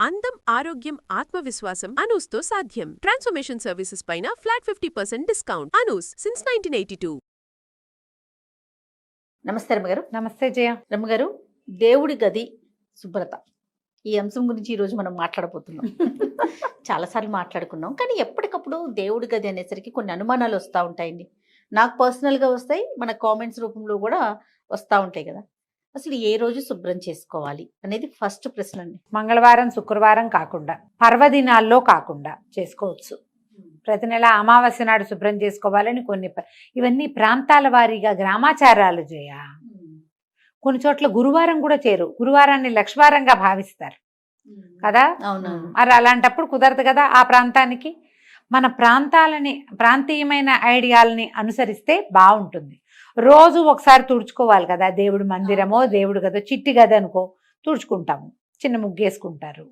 అందం, ఆరోగ్యం, ఆత్మవిశ్వాసం అనూస్తో సాధ్యం. ట్రాన్స్ఫర్మేషన్ సర్వీసెస్ పైన ఫ్లాట్ 50% డిస్కౌంట్. అనూస్ సిన్స్ 1982. నమస్తే రమ్మగారు. నమస్తే జయ. రమ్మగారు, దేవుడి గది శుభ్రత ఈ అంశం గురించి ఈరోజు మనం మాట్లాడబోతున్నాం. చాలాసార్లు మాట్లాడుకున్నాం, కానీ ఎప్పటికప్పుడు దేవుడి గది అనేసరికి కొన్ని అనుమానాలు వస్తూ ఉంటాయండి. నాకు పర్సనల్గా వస్తాయి, మన కామెంట్స్ రూపంలో కూడా వస్తూ ఉంటాయి కదా. అసలు ఏ రోజు శుభ్రం చేసుకోవాలి అనేది ఫస్ట్ ప్రశ్న అండి. మంగళవారం, శుక్రవారం కాకుండా, పర్వదినాల్లో కాకుండా చేసుకోవచ్చు. ప్రతి నెల అమావాస్య నాడు శుభ్రం చేసుకోవాలని కొన్ని ఇవన్నీ ప్రాంతాల వారీగా గ్రామాచారాలు జయ. కొన్ని చోట్ల గురువారం కూడా చేరు, గురువారాన్ని లక్ష్వారంగా భావిస్తారు కదా. అవునవును. మరి అలాంటప్పుడు కుదరదు కదా. ఆ ప్రాంతానికి మన ప్రాంతీయమైన ఐడియాలని అనుసరిస్తే బాగుంటుంది. రోజు ఒకసారి తుడుచుకోవాలి కదా. దేవుడు మందిరమో దేవుడు గదో, చిట్టి గది అనుకో తుడుచుకుంటాము, చిన్న ముగ్గేసుకుంటారు.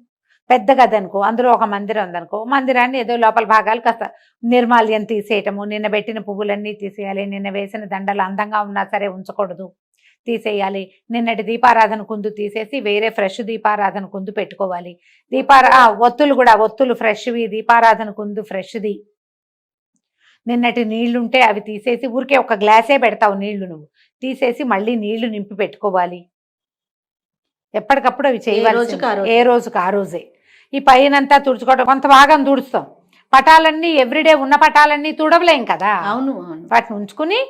పెద్ద గది అనుకో, అందులో ఒక మందిరం ఉందనుకో, మందిరాన్ని ఏదో లోపల భాగాలు కాస్త నిర్మాల్యం తీసేయటము, నిన్న పెట్టిన పువ్వులన్నీ తీసేయాలి, నిన్న వేసిన దండలు అందంగా ఉన్నా సరే ఉంచకూడదు, తీసేయాలి. నిన్నటి దీపారాధన కుందు తీసేసి వేరే ఫ్రెష్ దీపారాధన కుందు పెట్టుకోవాలి. ఒత్తులు కూడా, ఒత్తులు ఫ్రెష్వి, దీపారాధన కుందు ఫ్రెష్ది. నిన్నటి నీళ్లుంటే అవి తీసేసి, ఊరికే ఒక గ్లాసే పెడతావు నీళ్లు, నువ్వు తీసేసి మళ్ళీ నీళ్లు నింపి పెట్టుకోవాలి. ఎప్పటికప్పుడు అవి చేయవలసి, ఏ రోజుకి ఆ రోజే. ఈ పైనంతా తుడుచుకోవడం, కొంత భాగం తుడుస్తాం. పటాలన్నీ ఎవ్రీడే ఉన్న పటాలన్నీ తుడవలేం కదా. అవును. వాటిని ఉంచుకుని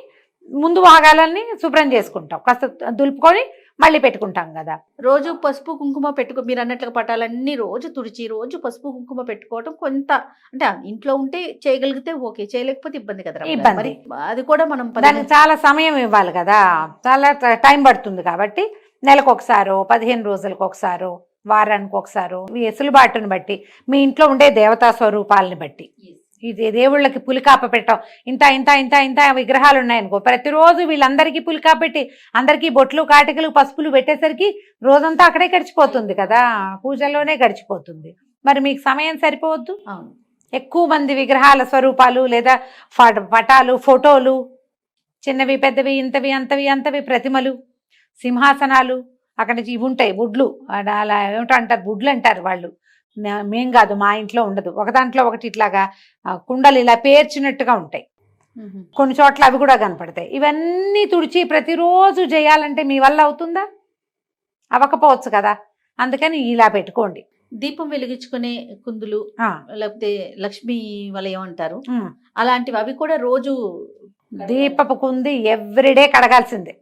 ముందు భాగాలన్నీ శుభ్రం చేసుకుంటాం, కాస్త దులుపుకొని మళ్ళీ పెట్టుకుంటాం కదా. రోజు పసుపు కుంకుమ మీరు అన్నట్లుగా పటాలన్నీ రోజు తుడిచి రోజు పసుపు కుంకుమ పెట్టుకోవడం కొంత, అంటే ఇంట్లో ఉంటే చేయగలిగితే ఓకే, చేయలేకపోతే ఇబ్బంది కదా. ఇబ్బంది. అది కూడా మనం దానికి చాలా సమయం ఇవ్వాలి కదా, చాలా టైం పడుతుంది. కాబట్టి నెలకు ఒకసారో, 15 రోజులకు ఒకసారో, వారానికి ఒకసారో, ఈ వెసులుబాటుని బట్టి, మీ ఇంట్లో ఉండే దేవతా స్వరూపాలని బట్టి. ఇది దేవుళ్ళకి పులికాప పెట్టాం, ఇంత ఇంత ఇంత ఇంత విగ్రహాలు ఉన్నాయనుకో, ప్రతిరోజు వీళ్ళందరికీ పులికాప పెట్టి అందరికీ బొట్లు, కాటికలు, పసుపులు పెట్టేసరికి రోజంతా అక్కడే గడిచిపోతుంది కదా, పూజల్లోనే గడిచిపోతుంది. మరి మీకు సమయం సరిపోవద్దు. ఎక్కువ మంది విగ్రహాల స్వరూపాలు లేదా పటాలు, ఫోటోలు, చిన్నవి పెద్దవి, ఇంతవి అంతవి అంతవి ప్రతిమలు, సింహాసనాలు, అక్కడ నుంచి ఇవి ఉంటాయి బుడ్లు, అలా ఏమిటో అంటారు, బుడ్లు అంటారు వాళ్ళు. మేం కాదు, మా ఇంట్లో ఉండదు. ఒక దాంట్లో ఒకటి ఇట్లాగా కుండలు ఇలా పేర్చినట్టుగా ఉంటాయి, కొన్ని చోట్ల అవి కూడా కనపడతాయి. ఇవన్నీ తుడిచి ప్రతిరోజు చేయాలంటే మీ వల్ల అవుతుందా? అవ్వకపోవచ్చు కదా. అందుకని ఇలా పెట్టుకోండి. దీపం వెలిగించుకునే కుందులు, లేకపోతే లక్ష్మీ వలయం అంటారు, అలాంటివి అవి కూడా రోజు దీపపు కుంది ఎవ్రీడే కడగాల్సిందే.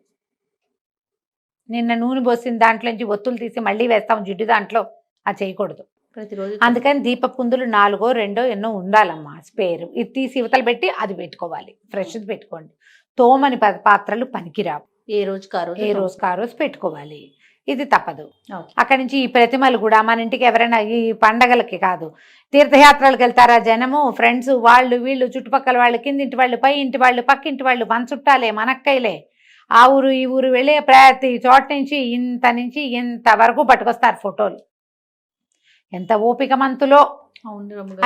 నిన్న నూనె పోసిన దాంట్లోంచి ఒత్తులు తీసి మళ్ళీ వేస్తాం జిడ్డు దాంట్లో, అది చేయకూడదు ప్రతిరోజు. అందుకని దీపపు కుందులు 4 2 ఎన్నో ఉండాలమ్మా, స్పేరు. ఇది తీసి ఇవతలు పెట్టి అది పెట్టుకోవాలి, ఫ్రెష్ది పెట్టుకోండి. తోమని పాత్రలు పనికిరావు, ఏ రోజుకి ఆ రోజు పెట్టుకోవాలి. ఇది తప్పదు. అక్కడి నుంచి ఈ ప్రతిమలు కూడా మన ఇంటికి ఎవరైనా ఈ పండగలకి కాదు, తీర్థయాత్రలకు వెళ్తారా జనము, ఫ్రెండ్స్, వాళ్ళు వీళ్ళు, చుట్టుపక్కల వాళ్ళు, కిందింటి వాళ్ళు, పై ఇంటి వాళ్ళు, పక్కింటి వాళ్ళు, మన చుట్టాలే, మనక్కైలే, ఆ ఊరు ఈ ఊరు వెళ్ళే ప్రతి చోట నుంచి ఇంత వరకు పట్టుకొస్తారు ఫోటోలు. ఎంత ఓపిక మంతులో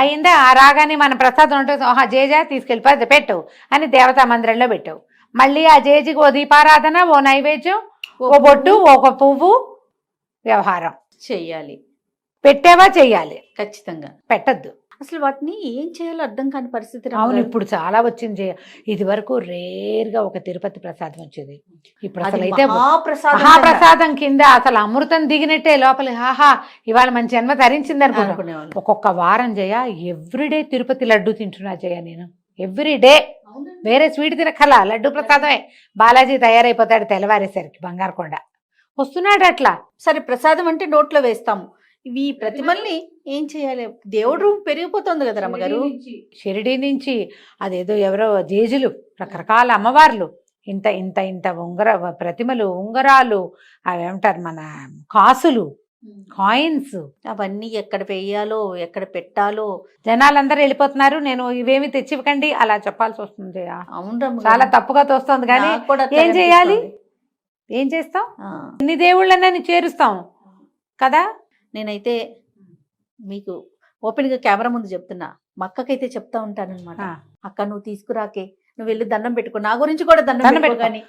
అయిందా. ఆ రాగానే మన ప్రసాదం ఉంటుంది, జేజా తీసుకెళ్ళిపోయి పెట్టవు అని దేవతా మందిరంలో పెట్టావు. మళ్ళీ ఆ జేజికి ఓ దీపారాధన, ఓ నైవేద్యం, ఓ బొట్టు, ఒక పువ్వు, వ్యవహారం చెయ్యాలి. పెట్టావా చెయ్యాలి, ఖచ్చితంగా. పెట్టద్దు. అసలు వాటిని ఏం చేయాలో అర్థం కాని పరిస్థితి. అవును, ఇప్పుడు చాలా వచ్చింది. ఇది వరకు రేర్గా ఒక తిరుపతి ప్రసాదం వచ్చేది, ఇప్పుడు అసలు అయితే మహాప్రసాదం కింద అసలు అమృతం దిగినట్టే లోపల. హాహా, ఇవాళ మన జన్మ ధరించింది అనుకునేవాళ్ళు. ఒక్కొక్క వారం జయ ఎవ్రీడే తిరుపతి లడ్డు తింటున్నా జయ నేను, ఎవ్రీడే. వేరే స్వీట్ తినకలా, లడ్డు ప్రసాదమే. బాలాజీ తయారైపోతాడు తెల్లవారేసరికి, బంగారకొండ వస్తున్నాడు అట్లా. సరే, ప్రసాదం అంటే నోట్లో వేస్తాము, ఇవి ప్రతిమల్ని ఏం చేయాలి? దేవుడు పెరిగిపోతుంది కదా రమ్మగారు. షిరిడి నుంచి అదేదో ఎవరో జేజులు, రకరకాల అమ్మవార్లు, ఇంత ఇంత ఇంత ప్రతిమలు, ఉంగరాలు, అవేమంటారు మన కాసులు, కాయిన్స్, అవన్నీ ఎక్కడ వేయాలో, ఎక్కడ పెట్టాలో జనాలందరూ వెళ్ళిపోతున్నారు. నేను ఇవేమి తెచ్చివ్వకండి అలా చెప్పాల్సి వస్తుంది. అవును, చాలా తప్పుగా తోస్తుంది. కానీ ఏం చేయాలి, ఏం చేస్తాం? ఇన్ని దేవుళ్ళని చేరుస్తాం కదా. నేనైతే మీకు ఓపెన్ గా కెమెరా ముందు చెప్తున్నా, మా అక్కకైతే చెప్తా ఉంటాను అనమాట, అక్క నువ్వు తీసుకురాకే, నువ్వు వెళ్ళి దండం పెట్టుకో, నా గురించి కూడా దండం పెట్టుకో, కానీ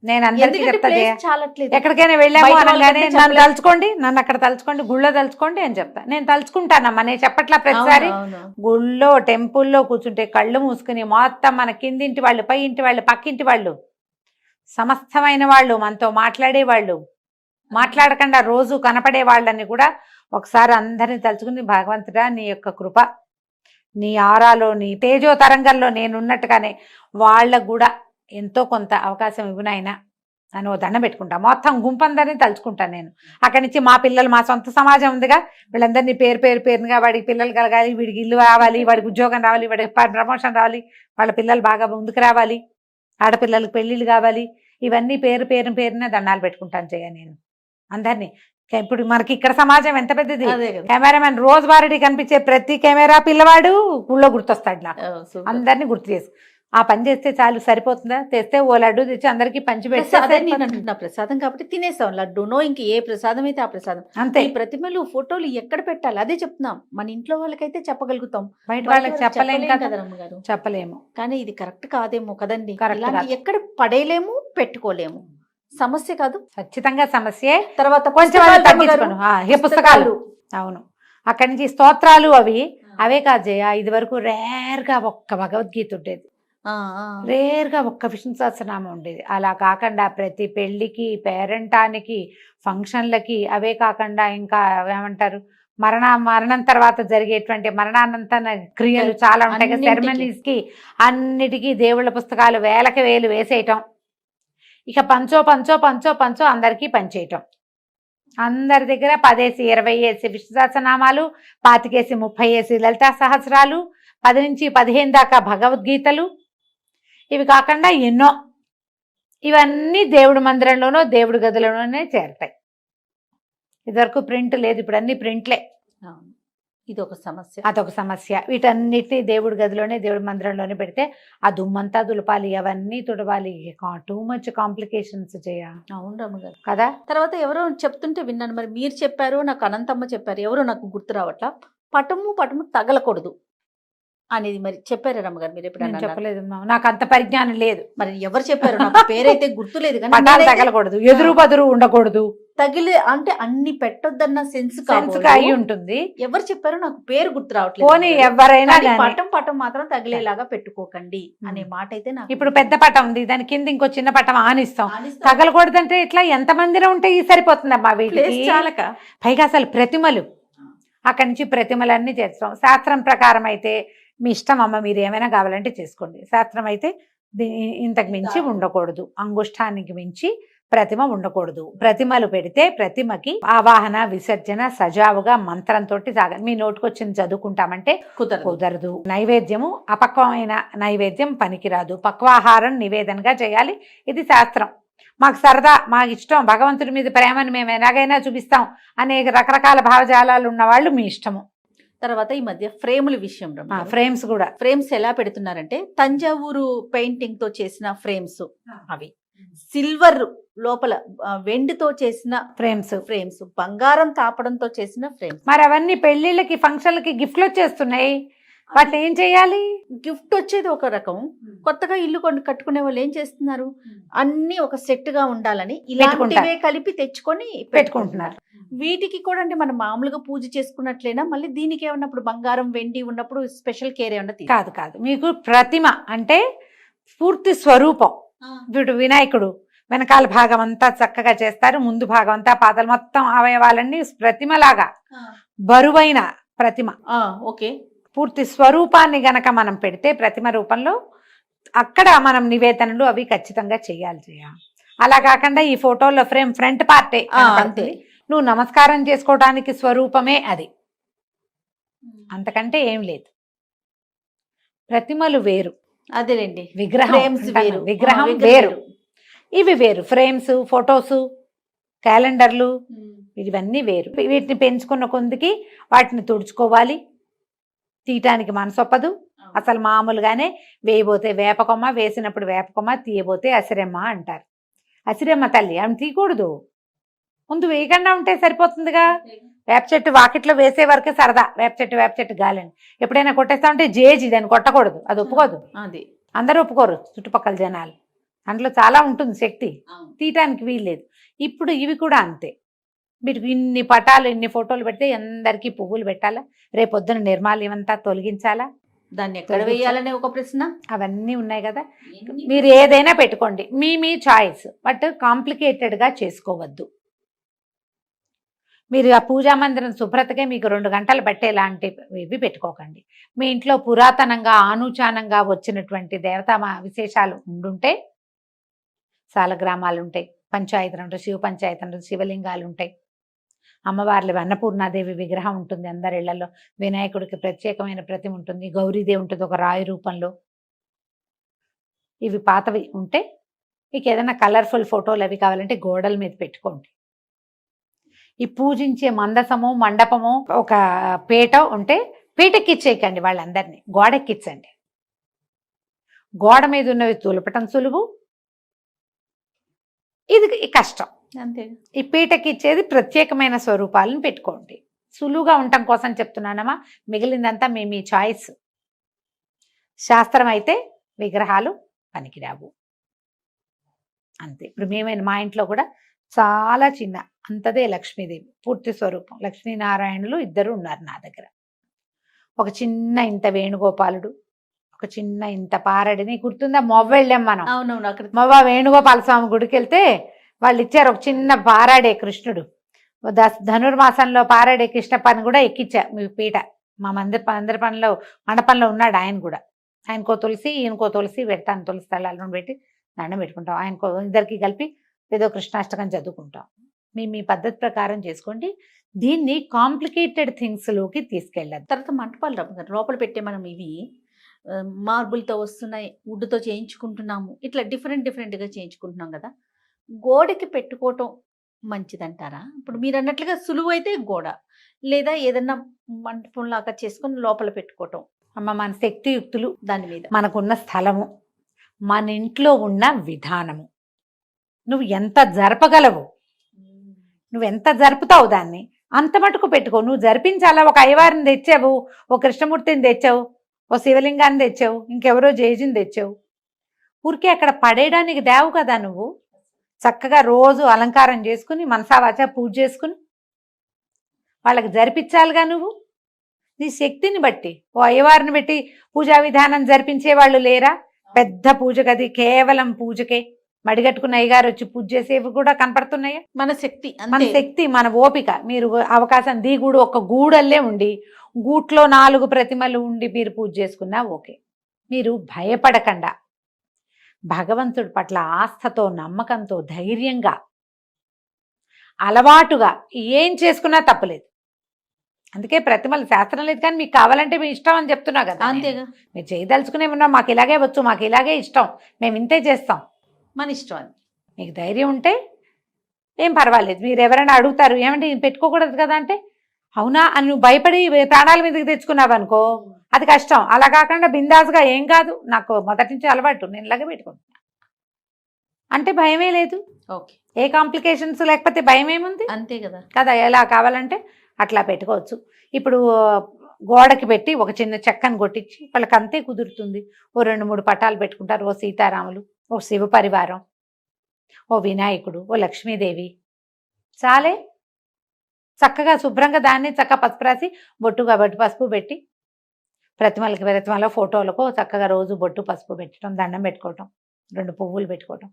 నేను అందరికీ ఎందుకంటే చెప్తా place జయ. చాలట్లేదు. ఎక్కడికైనా వెళ్ళాము బయట అనగానే వాళ్ళకంటే నన్ను చెప్పలేదు. తలుచుకోండి, నన్ను అక్కడ తలుచుకోండి, గుళ్ళో తలుచుకోండి అని చెప్తా. నేను తలుచుకుంటానమ్మా, నేను చెప్పట్లా ప్రతిసారి. అవును. గుళ్ళో టెంపుల్లో కూర్చుంటే కళ్ళు మూసుకుని మొత్తం మన కిందింటి వాళ్ళు, పై ఇంటి వాళ్ళు, పక్కింటి వాళ్ళు, సమస్తమైన వాళ్ళు, మనతో మాట్లాడే వాళ్ళు, మాట్లాడకుండా రోజు కనపడే వాళ్ళని కూడా ఒకసారి అందరిని తలుచుకుని, భగవంతుడా నీ యొక్క కృప, నీ ఆరాలో, నీ తేజో తరంగంలో నేనున్నట్టుగానే వాళ్ళకు కూడా ఎంతో కొంత అవకాశం ఇవ్వనైనా అని ఓ దండం పెట్టుకుంటా. మొత్తం గుంపందరినీ తలుచుకుంటాను నేను. అక్కడి నుంచి మా పిల్లలు, మా సొంత సమాజం ఉందిగా, వీళ్ళందరినీ పేరుగా వాడికి పిల్లలు కలగాలి, వీడికి ఇల్లు రావాలి, వాడికి ఉద్యోగం రావాలి, వాడికి ప్రమోషన్ రావాలి, వాళ్ళ పిల్లలు బాగా ముందుకు రావాలి, ఆడపిల్లలకు పెళ్ళిళ్ళు కావాలి, ఇవన్నీ పేరున దండాలు పెట్టుకుంటాను జయ నేను అందరినీ. ఇప్పుడు మనకి ఇక్కడ సమాజం ఎంత పెద్దది. అదే కదా. కెమెరామెన్ రోజువారీ కనిపించే ప్రతి కెమెరా పిల్లవాడు ఊళ్ళో గుర్తొస్తాడు నాకు. సూపర్. అందరినీ గుర్తు చేసి ఆ పని చేస్తే చాలు, సరిపోతుందా? తెస్తే ఓ లడ్డు తెచ్చి అందరికి పంచి ప్రసాదం నేను పెడితే అంటున్నా, ప్రసాదం కాబట్టి తినేసాం. లడ్డూనో ఇంక ఏ ప్రసాదం అయితే ఆ ప్రసాదం. అంతే. ఈ ప్రతిమలు ఫోటోలు ఎక్కడ పెట్టాలి అదే చెప్తున్నాం. మన ఇంట్లో వాళ్ళకైతే చెప్పగలుగుతాం, బయట బయట వాళ్ళకి వాళ్ళకి చెప్పలేం చెప్పలేం కదా, కదా రమ్మగారు. చెప్పలేము. కానీ ఇది కరెక్ట్ కాదేమో కదండి. Correct ఇలాంటి కాదు. ఎక్కడ పడేయలేము, పెట్టుకోలేము. సమస్య కాదు. ఖచ్చితంగా సమస్యే. తర్వాత కొంచెం పుస్తకాలు అది తగ్గించుకోను. ఈ పుస్తకాలు, అవును, అక్కడి నుంచి స్తోత్రాలు అవే కాదు జయ. ఇది వరకు రేర్గా ఒక్క భగవద్గీత ఉండేది, రేర్గా ఒక్క విష్ణు సహస్రనామం ఉండేది. అలా కాకుండా ప్రతి పెళ్లికి, పేరెంటానికి, ఫంక్షన్లకి, అవే కాకుండా ఇంకా ఏమంటారు, మరణం తర్వాత జరిగేటువంటి మరణానంతర క్రియలు చాలా ఉంటాయి కదా, అన్నింటికి. సెరమనీస్ కి అన్నిటికీ దేవుళ్ళ పుస్తకాలు వేలకి వేలు వేసేయటం. ఇక పంచో అందరికీ పంచేయటం. అందరి దగ్గర 10 20 విష్ణు సహస్రనామాలు, 25 30 లలితా సహస్రాలు, 10 నుంచి 15 దాకా భగవద్గీతలు, ఇవి కాకుండా ఎన్నో. ఇవన్నీ దేవుడి మందిరంలోనో దేవుడి గదిలోనే చేరతాయి. ఇదివరకు ప్రింట్ లేదు, ఇప్పుడు అన్ని ప్రింట్లే. ఇది ఒక సమస్య. అదొక సమస్య. వీటన్నిటిని దేవుడి గదిలోనే, దేవుడి మందిరంలోనే పెడితే ఆ దుమ్మంతా దులపాలి, అవన్నీ తుడవాలి, టూ మచ్ కాంప్లికేషన్స్ చేయ. అవును రమ్మగారు కదా. తర్వాత ఎవరో చెప్తుంటే విన్నాను, మరి మీరు చెప్పారు, నాకు అనంతమ్మ చెప్పారు, ఎవరో నాకు గుర్తు రావట్లా, పటము తగలకూడదు అనేది మరి చెప్పారు రమ్మగారు. మీరు నేను ఎప్పుడన్నా చెప్పలేదు, నాకు అంత పరిజ్ఞానం లేదు. మరి ఎవరు చెప్పారు? నాకు పేరైతే గుర్తులేదు కానీ పటాలు నేనైతే తగలకూడదు, ఎదురు బదురు ఉండకూడదు, తగిలే అంటే అన్ని పెట్టొద్దన్న సెన్స్ సెన్స్ అయి ఉంటుంది. ఎవరు చెప్పారో నాకు పేరు గుర్తు రావట్లేదు. పోనీ ఎవరైనా కానీ గానీ. పటం మాత్రం తగిలేలాగా పెట్టుకోకండి అనే మాట అయితే నాకు ఇప్పుడు పెద్ద పటం ఉంది, దాని కింద ఇంకో చిన్న పటం ఆనిస్తాం. ఆనిస్తాం. తగలకూడదంటే ఇట్లా ఎంత మందిలో ఉంటే ఈ సరిపోతుందమ్మా ప్లేస్ వీటికి. చాలక పైగా అసలు ప్రతిమలు, అక్కడి నుంచి ప్రతిమలన్నీ చేస్తాం. శాస్త్రం ప్రకారం అయితే మీ ఇష్టం అమ్మ, మీరు ఏమైనా కావాలంటే చేసుకోండి. శాస్త్రం అయితే ఇంతకు మించి ఉండకూడదు, అంగుష్టానికి మించి ప్రతిమ ఉండకూడదు. ప్రతిమలు పెడితే ప్రతిమకి ఆవాహన విసర్జన సజావుగా మంత్రంతో సాగాలి. మీ నోటికొచ్చింది చదువుకుంటామంటే కుదరదు. నైవేద్యము అపక్వమైన నైవేద్యం పనికిరాదు, పక్వాహారం నివేదనగా చేయాలి. ఇది శాస్త్రం. మాకు సరదా, మాకు ఇష్టం, భగవంతుడి మీద ప్రేమను మేము ఎలాగైనా చూపిస్తాం అనేక రకరకాల భావజాలాలు ఉన్న వాళ్ళు మీ ఇష్టము. తర్వాత ఈ మధ్య ఫ్రేముల విషయం ఫ్రేమ్స్ కూడా, ఫ్రేమ్స్ ఎలా పెడుతున్నారంటే తంజావూరు పెయింటింగ్ తో చేసిన ఫ్రేమ్స్, అవి సిల్వర్ లోపల వెండితో చేసిన ఫ్రేమ్స్, బంగారం తాపడంతో చేసిన ఫ్రేమ్స్. మరి అవన్నీ పెళ్లిళ్ళకి ఫంక్షన్లకి గిఫ్ట్లు వచ్చేస్తున్నాయి, వాటిని ఏం చేయాలి? గిఫ్ట్ వచ్చేది ఒక రకం, కొత్తగా ఇల్లు కట్టుకునే వాళ్ళు ఏం చేస్తున్నారు, అన్ని ఒక సెట్ గా ఉండాలని ఇలాంటివే కలిపి తెచ్చుకొని పెట్టుకుంటున్నారు. వీటికి కూడా అంటే మనం మామూలుగా పూజ చేసుకున్నట్లేనా, మళ్ళీ దీనికి ఏమన్నప్పుడు బంగారం వెండి ఉన్నప్పుడు స్పెషల్ కేర్ ఏమన్నా? కాదు, మీకు ప్రతిమ అంటే పూర్తి స్వరూపం. వీడు వినాయకుడు వెనకాల భాగం అంతా చక్కగా చేస్తారు, ముందు భాగం అంతా పాదాలు మొత్తం అవయవాలన్నీ ప్రతిమలాగా బరువైన ప్రతిమ. ఓకే, పూర్తి స్వరూపాన్ని గనక మనం పెడితే ప్రతిమ రూపంలో, అక్కడ మనం నివేదనలు అవి ఖచ్చితంగా చేయాలి. అలా కాకుండా ఈ ఫోటోలో ఫ్రేమ్ ఫ్రంట్ పార్టే అంతే, నువ్వు నమస్కారం చేసుకోవడానికి స్వరూపమే అది, అంతకంటే ఏం లేదు. ప్రతిమలు వేరు, అదేలేండి, విగ్రహం వేరు, ఇవి వేరు. ఫ్రేమ్స్, ఫొటోస్, క్యాలెండర్లు ఇవన్నీ వేరు. వీటిని పెంచుకున్న కొందికి వాటిని తుడుచుకోవాలి, తీయటానికి మనసొప్పదు. అసలు మామూలుగానే వేయబోతే వేపకొమ్మ, వేసినప్పుడు వేపకొమ్మ, తీయబోతే అసిరెమ్మ అంటారు. అసిరెమ్మ తల్లి ఆమె తీయకూడదు, ముందు వేయకుండా ఉంటే సరిపోతుందిగా. వేప చెట్టు వాకిట్లో వేసే వరకే సరదా, వేప చెట్టు గాలని. ఎప్పుడైనా కొట్టేస్తా ఉంటే జేజీ, దాన్ని కొట్టకూడదు, అది ఒప్పుకోదు. అది అందరూ ఒప్పుకోరు, చుట్టుపక్కల జనాలు. అందులో చాలా ఉంటుంది శక్తి, తీయటానికి వీల్లేదు. ఇప్పుడు ఇవి కూడా అంతే. మీరు ఇన్ని పటాలు ఇన్ని ఫోటోలు పెడితే అందరికీ పువ్వులు పెట్టాలా, రేపొద్దున నిర్మాల్యం అంతా తొలగించాలా, దాన్ని ఎక్కడ వేయాలనే ఒక ప్రశ్న. అవన్నీ ఉన్నాయి కదా. మీరు ఏదైనా పెట్టుకోండి, మీ చాయిస్, బట్ కాంప్లికేటెడ్గా చేసుకోవద్దు. మీరు ఆ పూజా మందిరం శుభ్రతకే మీకు 2 గంటలు పట్టేలాంటివి పెట్టుకోకండి. మీ ఇంట్లో పురాతనంగా ఆనూచానంగా వచ్చినటువంటి దేవతా విశేషాలు ఉండుంటే, సాలగ్రామాలు ఉంటాయి, పంచాయతీలు ఉంటాయి, శివ పంచాయతీ ఉంటాయి, శివలింగాలు ఉంటాయి, అమ్మవార్లు అన్నపూర్ణాదేవి విగ్రహం ఉంటుంది అందరి ఇళ్లలో, వినాయకుడికి ప్రత్యేకమైన ప్రతిమ ఉంటుంది, గౌరీదేవి ఉంటుంది ఒక రాయి రూపంలో. ఇవి పాతవి ఉంటే మీకు ఏదైనా కలర్ఫుల్ ఫోటోలు అవి కావాలంటే గోడల మీద పెట్టుకోండి. ఈ పూజించే మందసము మండపము ఒక పీట ఉంటే పీటెక్కిచ్చేయకండి, వాళ్ళందరినీ గోడెక్కించండి. గోడ మీద ఉన్నవి తులపటం సులువు, ఇది కష్టం. అంతే. ఈ పీటకి ఇచ్చేది ప్రత్యేకమైన స్వరూపాలను పెట్టుకోండి. సులువుగా ఉండటం కోసం చెప్తున్నానమ్మా, మిగిలిందంతా మీ చాయిస్. శాస్త్రం అయితే విగ్రహాలు పనికిరావు అంతే. ఇప్పుడు మా ఇంట్లో కూడా చాలా చిన్న అంతదే లక్ష్మీదేవి పూర్తి స్వరూపం, లక్ష్మీనారాయణులు ఇద్దరు ఉన్నారు నా దగ్గర. ఒక చిన్న ఇంత వేణుగోపాలుడు, ఒక చిన్న ఇంత పారడిని, గుర్తుందా మొవ్వ వెళ్ళాం మనం. అవునవును. అక్కడ మొవ్వ వేణుగోపాల స్వామి గుడికి వెళ్తే వాళ్ళు ఇచ్చారు ఒక చిన్న పారాడే కృష్ణుడు. ధనుర్మాసంలో పారాడే కృష్ణప్పని కూడా ఎక్కిచ్చా మీ పీట. మా అందరి పనిలో మండపంలో ఉన్నాడు ఆయన కూడా. ఆయనకో తులసి ఈయనకో తులసి పెడతాను, తులసి తళ్ళను పెట్టి దండం పెట్టుకుంటాం. ఆయనకో ఇద్దరికి కలిపి ఏదో కృష్ణాష్టకం చదువుకుంటాం. మీ పద్ధతి ప్రకారం చేసుకోండి. దీన్ని కాంప్లికేటెడ్ థింగ్స్లోకి తీసుకెళ్ళద్దు. తర్వాత మంటపాలు లోపల పెట్టే మనం ఇవి మార్బుల్తో వస్తున్నాయి, వుడ్తో చేయించుకుంటున్నాము, ఇట్లా డిఫరెంట్గా చేయించుకుంటున్నాం కదా. గోడకి పెట్టుకోవటం మంచిదంటారా? ఇప్పుడు మీరు అన్నట్లుగా సులువు అయితే గోడ, లేదా ఏదన్నా మంటపం లాగా చేసుకొని లోపల పెట్టుకోవటం. అమ్మ, మన శక్తియుక్తులు, దాని మీద మనకున్న స్థలము, మన ఇంట్లో ఉన్న విధానము, నువ్వు ఎంత జరపగలవు, నువ్వు ఎంత జరుపుతావు దాన్ని అంత మటుకు పెట్టుకో. నువ్వు జరిపించాలా? ఒక అయ్యవారిని తెచ్చావు, ఓ కృష్ణమూర్తిని తెచ్చావు, ఓ శివలింగాన్ని తెచ్చావు, ఇంకెవరో జేజిని తెచ్చావు, ఊరికే అక్కడ పడేయడానికి దేవు కదా. నువ్వు చక్కగా రోజు అలంకారం చేసుకుని మనసావాచ పూజ చేసుకుని వాళ్ళకి జరిపించాలిగా. నువ్వు నీ శక్తిని బట్టి ఓ అయ్యవారిని పెట్టి పూజా విధానం జరిపించే వాళ్ళు లేరా? పెద్ద పూజ గది కేవలం పూజకే మడిగట్టుకున్న అయ్యగారు వచ్చి పూజ చేసేవి కూడా కనపడుతున్నాయా? మన శక్తి, మన శక్తి, మన ఓపిక. మీరు అవకాశం దిగుడు ఒక గూడల్లే ఉండి గూట్లో 4 ప్రతిమలు ఉండి మీరు పూజ చేసుకున్నా ఓకే. మీరు భయపడకుండా భగవంతుడి పట్ల ఆస్థతో నమ్మకంతో ధైర్యంగా అలవాటుగా ఏం చేసుకున్నా తప్పులేదు. అందుకే ప్రతిమలు శాస్త్రం లేదు, కానీ మీకు కావాలంటే మీ ఇష్టం అని చెప్తున్నా కదా. అంతేగా. మీరు చేయదలుచుకునే ఉన్నా, మాకు ఇలాగే వచ్చు, మాకు ఇలాగే ఇష్టం, మేము ఇంతే చేస్తాం, మన ఇష్టం అని మీకు ధైర్యం ఉంటే ఏం పర్వాలేదు. మీరు ఎవరైనా అడుగుతారు ఏమంటే పెట్టుకోకూడదు కదా అంటే, అవునా అని నువ్వు భయపడి ప్రాణాల మీదకి తెచ్చుకున్నావు అనుకో, అది కష్టం. అలా కాకుండా బిందాస్గా ఏం కాదు, నాకు మొదటి నుంచి అలవాటు, నేను ఇలాగే పెట్టుకుంటున్నా అంటే భయమే లేదు. ఓకే. ఏ కాంప్లికేషన్స్ లేకపోతే భయం ఏముంది? అంతే కదా. కదా, ఎలా కావాలంటే అట్లా పెట్టుకోవచ్చు. ఇప్పుడు గోడకి పెట్టి ఒక చిన్న చెక్కను కొట్టించి వాళ్ళకి అంతే కుదురుతుంది. ఓ 2-3 పటాలు పెట్టుకుంటారు. ఓ సీతారాములు, ఓ శివ పరివారం, ఓ వినాయకుడు, ఓ లక్ష్మీదేవి, చాలే. చక్కగా శుభ్రంగా దాన్ని చక్కగా పసుపు రాసి బొట్టుగా పసుపు పెట్టి ప్రతిమలో ఫోటోలకు చక్కగా రోజు బొట్టు పసుపు పెట్టడం, దండం పెట్టుకోవటం, 2 పువ్వులు పెట్టుకోవటం,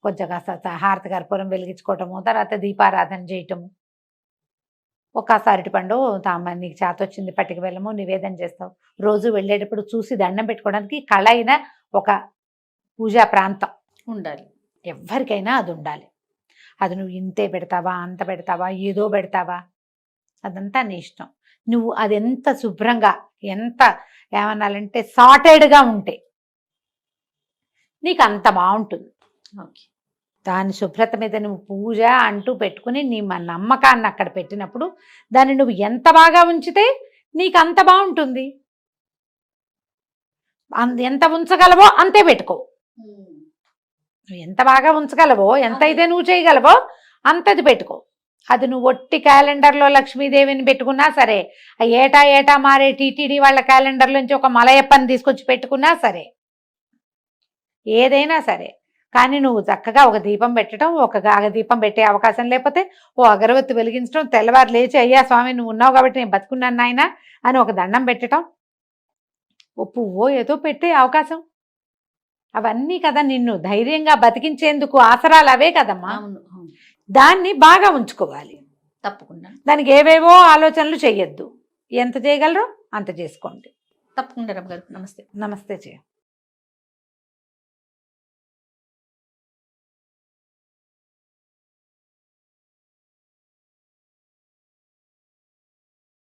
కొంచెం కాస్త హారతి కర్పూరం వెలిగించుకోవటము, తర్వాత దీపారాధన చేయటము, ఒక్కసారి అరటిపండు నీకు చేత వచ్చింది పట్టుకు వెళ్ళము, నివేదన చేస్తావు. రోజు వెళ్ళేటప్పుడు చూసి దండం పెట్టుకోవడానికి కళైన ఒక పూజా ప్రాంతం ఉండాలి. ఎవరికైనా అది ఉండాలి. అది నువ్వు ఇంతే పెడతావా, అంత పెడతావా, ఏదో పెడతావా, అదంతా నీ ఇష్టం. నువ్వు అది ఎంత శుభ్రంగా, ఎంత ఏమన్నాలంటే సార్టెడ్గా ఉంటే నీకు అంత బాగుంటుంది. ఓకే. దాని శుభ్రత మీద నువ్వు పూజ అంటూ పెట్టుకుని నీ నమ్మకాన్ని అక్కడ పెట్టినప్పుడు దాన్ని నువ్వు ఎంత బాగా ఉంచితే నీకు అంత బాగుంటుంది. ఎంత ఉంచగలవో అంతే పెట్టుకో. నువ్వు ఎంత బాగా ఉంచగలవో, ఎంత అయితే నువ్వు చేయగలవో అంతది పెట్టుకో. అది నువ్వు ఒట్టి క్యాలెండర్లో లక్ష్మీదేవిని పెట్టుకున్నా సరే, ఏటా మారే టీటీడీ వాళ్ళ క్యాలెండర్లోంచి ఒక మలయప్పని తీసుకొచ్చి పెట్టుకున్నా సరే, ఏదైనా సరే కానీ నువ్వు చక్కగా ఒక దీపం పెట్టడం, ఒక దీపం పెట్టే అవకాశం లేకపోతే ఓ అగరవత్తి వెలిగించడం, తెల్లవారు లేచి అయ్యా స్వామి నువ్వు ఉన్నావు కాబట్టి నేను బతుకున్నాను నాయన అని ఒక దండం పెట్టడం, ఓ పువ్వో ఏదో పెట్టే అవకాశం, అవన్నీ కదా నిన్ను ధైర్యంగా బతికించేందుకు ఆసరాలు అవే కదమ్మా. అవును అవును. దాన్ని బాగా ఉంచుకోవాలి. తప్పకుండా దానికి ఏవేవో ఆలోచనలు చెయ్యొద్దు. ఎంత చేయగలరో అంత చేసుకోండి. తప్పకుండా రమ్మ గారు. నమస్తే. నమస్తే జయ.